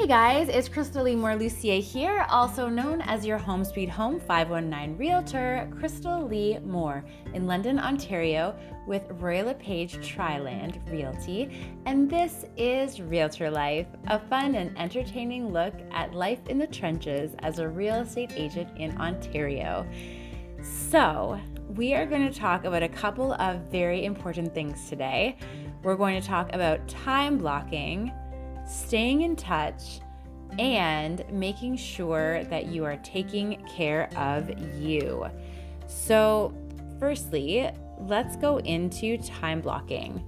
Hey guys, it's Krystal Lee Moore here, also known as your Home Sweet Home 519 Realtor, Krystal Lee Moore in London, Ontario with Royal LePage Triland Realty. And this is Realtor Life, a fun and entertaining look at life in the trenches as a real estate agent in Ontario. So, we are going to talk about a couple of very important things today. We're going to talk about time blocking, staying in touch, and making sure that you are taking care of you. So, firstly, let's go into time blocking.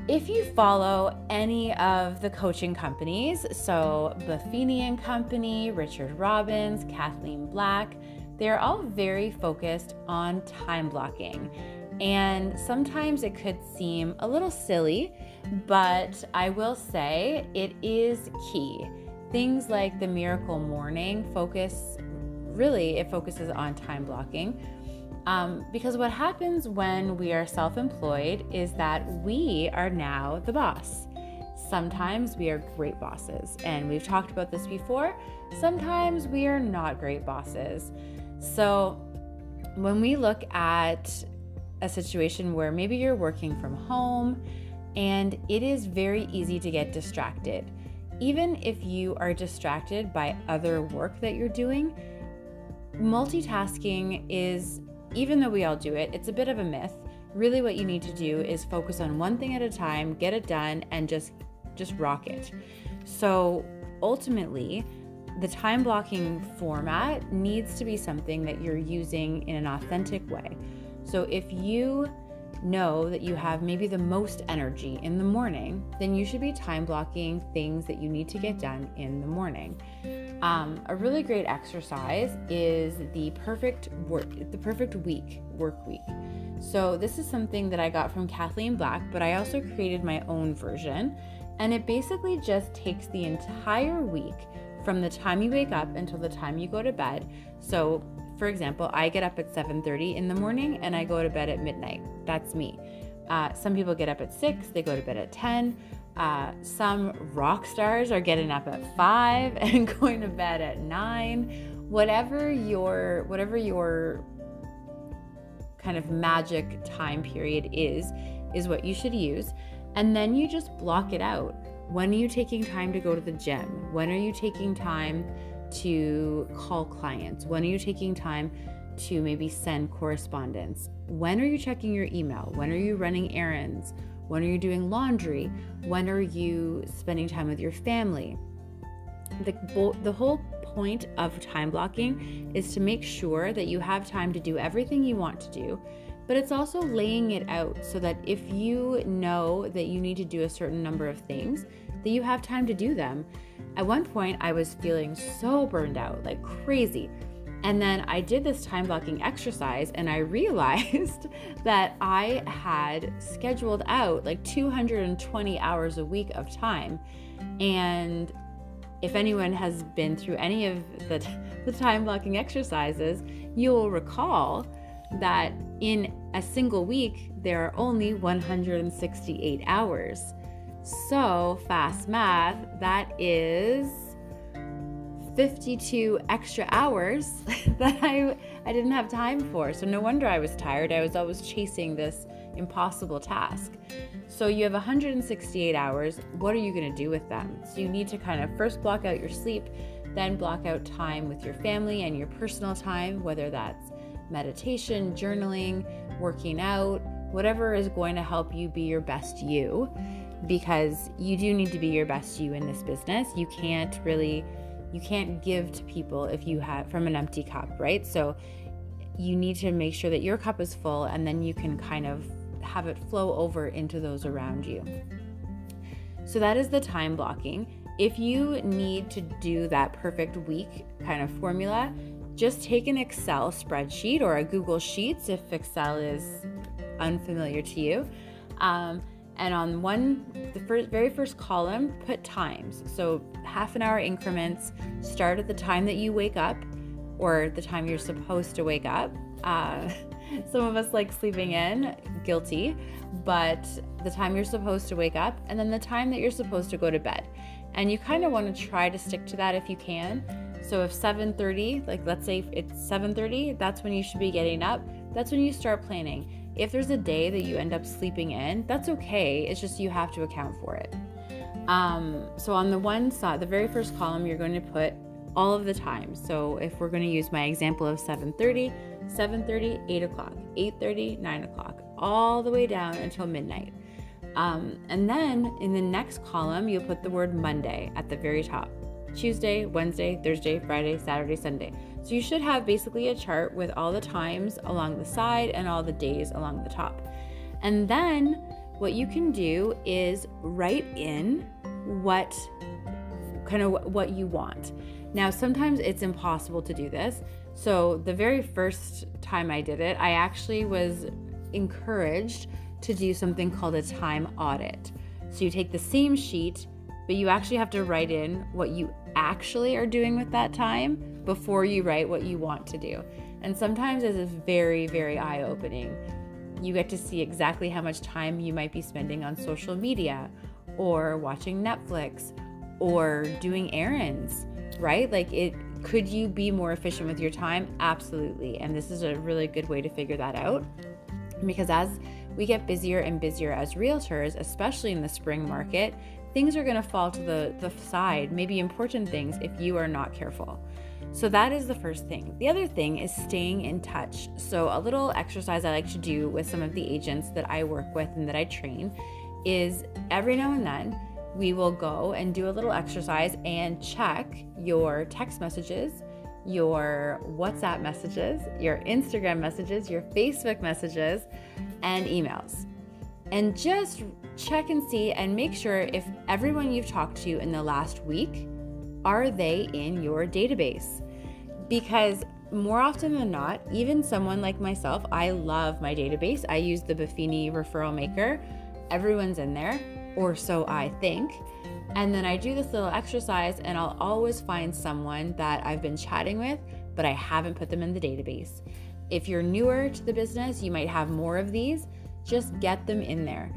If you follow any of the coaching companies, so Buffini and Company, Richard Robbins, Kathleen Black, they're all very focused on time blocking. And sometimes it could seem a little silly, but I will say it is key. Things like the Miracle Morning focuses on time blocking. Because what happens when we are self-employed is that we are now the boss. Sometimes we are great bosses, and we've talked about this before. Sometimes we are not great bosses. So when we look at a situation where maybe you're working from home and it is very easy to get distracted. Even if you are distracted by other work that you're doing, multitasking is, even though we all do it, it's a bit of a myth. Really what you need to do is focus on one thing at a time, get it done, and just rock it. So ultimately, the time blocking format needs to be something that you're using in an authentic way. So if you know that you have maybe the most energy in the morning, then you should be time blocking things that you need to get done in the morning. A really great exercise is the perfect work week. So this is something that I got from Kathleen Black, but I also created my own version. And it basically just takes the entire week from the time you wake up until the time you go to bed. So for example, I get up at 7:30 in the morning and I go to bed at midnight. That's me. Some people get up at 6, they go to bed at 10. Some rock stars are getting up at 5 and going to bed at 9. Whatever your kind of magic time period is what you should use. And then you just block it out. When are you taking time to go to the gym? When are you taking time to call clients? When are you taking time to maybe send correspondence? When are you checking your email? When are you running errands? When are you doing laundry? When are you spending time with your family? The whole point of time blocking is to make sure that you have time to do everything you want to do, but it's also laying it out so that if you know that you need to do a certain number of things, that you have time to do them. At one point, I was feeling so burned out, like crazy. And then I did this time blocking exercise and I realized that I had scheduled out like 220 hours a week of time. And if anyone has been through any of the time blocking exercises, you'll recall that in a single week, there are only 168 hours. So fast math, that is 52 extra hours that I didn't have time for. So no wonder I was tired. I was always chasing this impossible task. So you have 168 hours. What are you going to do with them? So you need to kind of first block out your sleep, then block out time with your family and your personal time, whether that's meditation, journaling, working out, whatever is going to help you be your best you. Because you do need to be your best you in this business. You can't give to people if you have from an empty cup, right? So you need to make sure that your cup is full, and then you can kind of have it flow over into those around you. So that is the time blocking. If you need to do that perfect week kind of formula, just take an Excel spreadsheet or a Google Sheets if Excel is unfamiliar to you. And on the very first column, put times. So half an hour increments, start at the time that you wake up or the time you're supposed to wake up. Some of us like sleeping in, guilty, but the time you're supposed to wake up and then the time that you're supposed to go to bed. And you kind of want to try to stick to that if you can. So if 7:30, like let's say it's 7:30, that's when you should be getting up. That's when you start planning. If there's a day that you end up sleeping in, that's okay. It's just you have to account for it. So on the one side, the very first column, you're going to put all of the time. So if we're going to use my example of 7:30, 8 o'clock, 8:30, 9 o'clock, all the way down until midnight. And then in the next column, you'll put the word Monday at the very top. Tuesday, Wednesday, Thursday, Friday, Saturday, Sunday. So you should have basically a chart with all the times along the side and all the days along the top. And then what you can do is write in what you want. Now, sometimes it's impossible to do this. So the very first time I did it, I actually was encouraged to do something called a time audit. So you take the same sheet, but you actually have to write in what you actually are doing with that time before you write what you want to do. And sometimes this is very, very eye-opening. You get to see exactly how much time you might be spending on social media or watching Netflix or doing errands, right? Could you be more efficient with your time? Absolutely. And this is a really good way to figure that out, because as we get busier and busier as realtors, especially in the spring market, things are going to fall to the side, maybe important things, if you are not careful. So that is the first thing. The other thing is staying in touch. So a little exercise I like to do with some of the agents that I work with and that I train is every now and then we will go and do a little exercise and check your text messages, your WhatsApp messages, your Instagram messages, your Facebook messages, and emails. And just check and see and make sure if everyone you've talked to in the last week, are they in your database? Because more often than not, even someone like myself, I love my database. I use the Buffini referral maker. Everyone's in there, or so I think. And then I do this little exercise and I'll always find someone that I've been chatting with, but I haven't put them in the database. If you're newer to the business, you might have more of these. Just get them in there.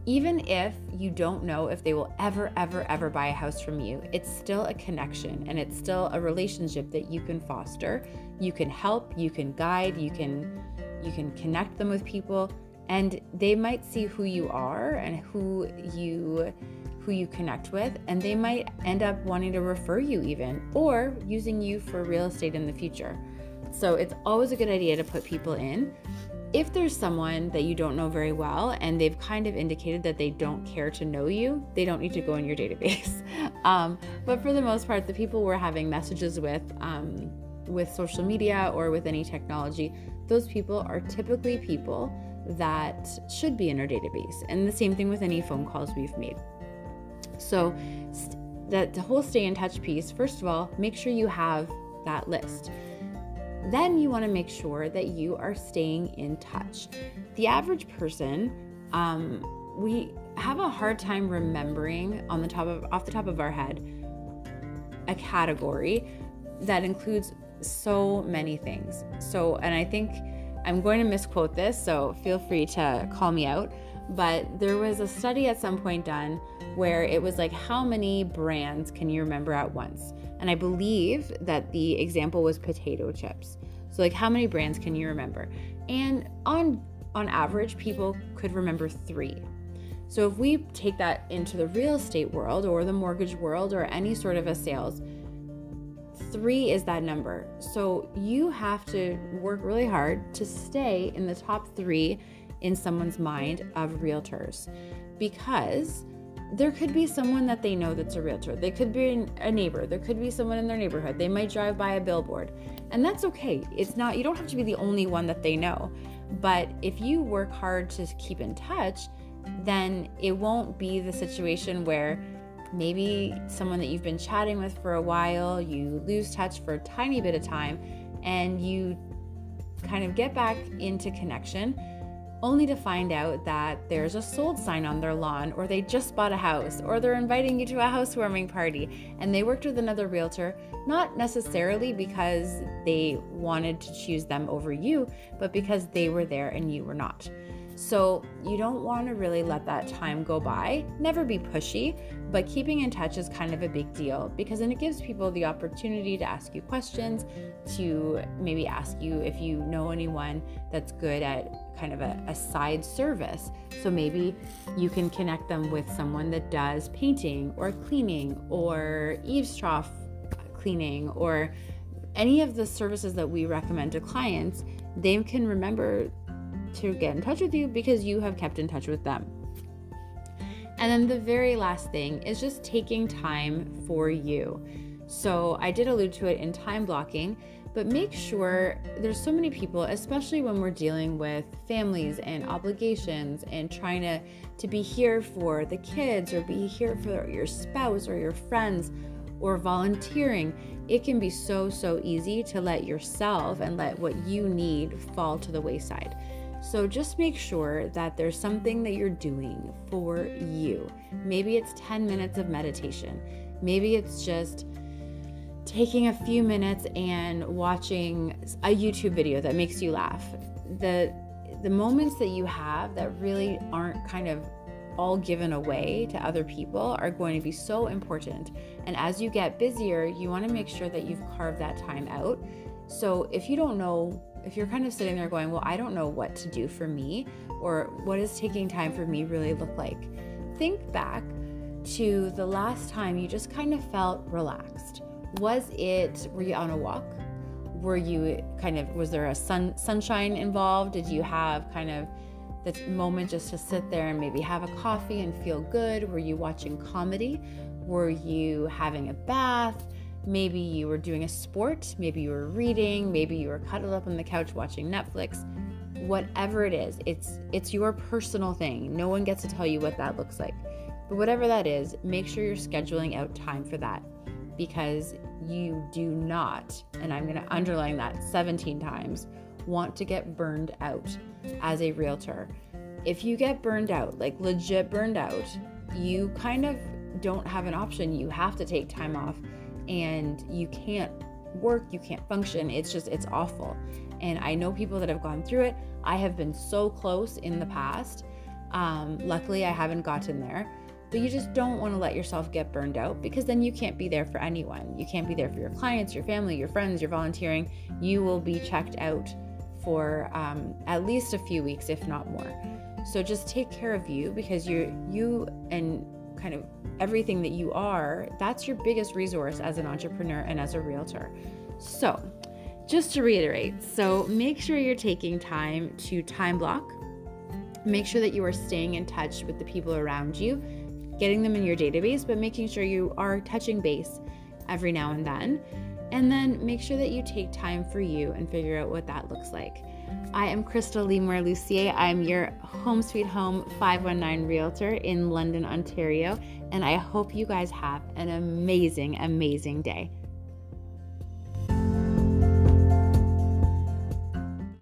Even if you don't know if they will ever buy a house from you, it's still a connection and it's still a relationship that you can foster. You can help, you can guide, you can connect them with people, and they might see who you are and who you connect with, and they might end up wanting to refer you even, or using you for real estate in the future. So it's always a good idea to put people in. If there's someone that you don't know very well and they've kind of indicated that they don't care to know you, they don't need to go in your database. But for the most part, the people we're having messages with social media or with any technology, those people are typically people that should be in our database. And the same thing with any phone calls we've made. So that the whole stay in touch piece, first of all, make sure you have that list. Then you want to make sure that you are staying in touch. The average person, we have a hard time remembering off the top of our head a category that includes so many things. So, and I think I'm going to misquote this, so feel free to call me out. But there was a study at some point done where it was like, how many brands can you remember at once? And I believe that the example was potato chips. So like, how many brands can you remember? And on average, people could remember 3. So if we take that into the real estate world or the mortgage world or any sort of a sales, 3 is that number. So you have to work really hard to stay in the top 3 in someone's mind of realtors, because there could be someone that they know that's a realtor. They could be a neighbor. There could be someone in their neighborhood. They might drive by a billboard, and that's okay. You don't have to be the only one that they know. But if you work hard to keep in touch, then it won't be the situation where maybe someone that you've been chatting with for a while, you lose touch for a tiny bit of time, and you kind of get back into connection. only to find out that there's a sold sign on their lawn, or they just bought a house, or they're inviting you to a housewarming party, and they worked with another realtor, not necessarily because they wanted to choose them over you, but because they were there and you were not. So you don't want to really let that time go by. Never be pushy, but keeping in touch is kind of a big deal, because then it gives people the opportunity to ask you questions, to maybe ask you if you know anyone that's good at kind of a side service. So maybe you can connect them with someone that does painting or cleaning or eaves trough cleaning or any of the services that we recommend to clients. They can remember to get in touch with you because you have kept in touch with them. And then the very last thing is just taking time for you. So I did allude to it in time blocking, but make sure, there's so many people, especially when we're dealing with families and obligations and trying to be here for the kids or be here for your spouse or your friends or volunteering. It can be so easy to let yourself and let what you need fall to the wayside. So just make sure that there's something that you're doing for you. Maybe it's 10 minutes of meditation. Maybe it's just taking a few minutes and watching a YouTube video that makes you laugh. The moments that you have that really aren't kind of all given away to other people are going to be so important. And as you get busier, you want to make sure that you've carved that time out. So if you don't know, if you're kind of sitting there going, well, I don't know what to do for me, or what does taking time for me really look like? Think back to the last time you just kind of felt relaxed. Were you on a walk? Was there a sunshine involved? Did you have kind of this moment just to sit there and maybe have a coffee and feel good? Were you watching comedy? Were you having a bath? Maybe you were doing a sport, maybe you were reading, maybe you were cuddled up on the couch watching Netflix. Whatever it is, it's your personal thing. No one gets to tell you what that looks like. But whatever that is, make sure you're scheduling out time for that, because you do not, and I'm going to underline that 17 times, want to get burned out as a realtor. If you get burned out, like legit burned out, you kind of don't have an option. You have to take time off. And you can't work, you can't function. It's awful. And I know people that have gone through it. I have been so close in the past. Luckily, I haven't gotten there. But you just don't want to let yourself get burned out, because then you can't be there for anyone. You can't be there for your clients, your family, your friends, your volunteering. You will be checked out for at least a few weeks, if not more. So just take care of you, because you and kind of everything that you are, that's your biggest resource as an entrepreneur and as a realtor. So just to reiterate, so make sure you're taking time to time block. Make sure that you are staying in touch with the people around you, getting them in your database, but making sure you are touching base every now and then. And then make sure that you take time for you and figure out what that looks like. I am Krystal Lee Moore Lucier. I'm your Home Sweet Home 519 Realtor in London, Ontario, and I hope you guys have an amazing, amazing day.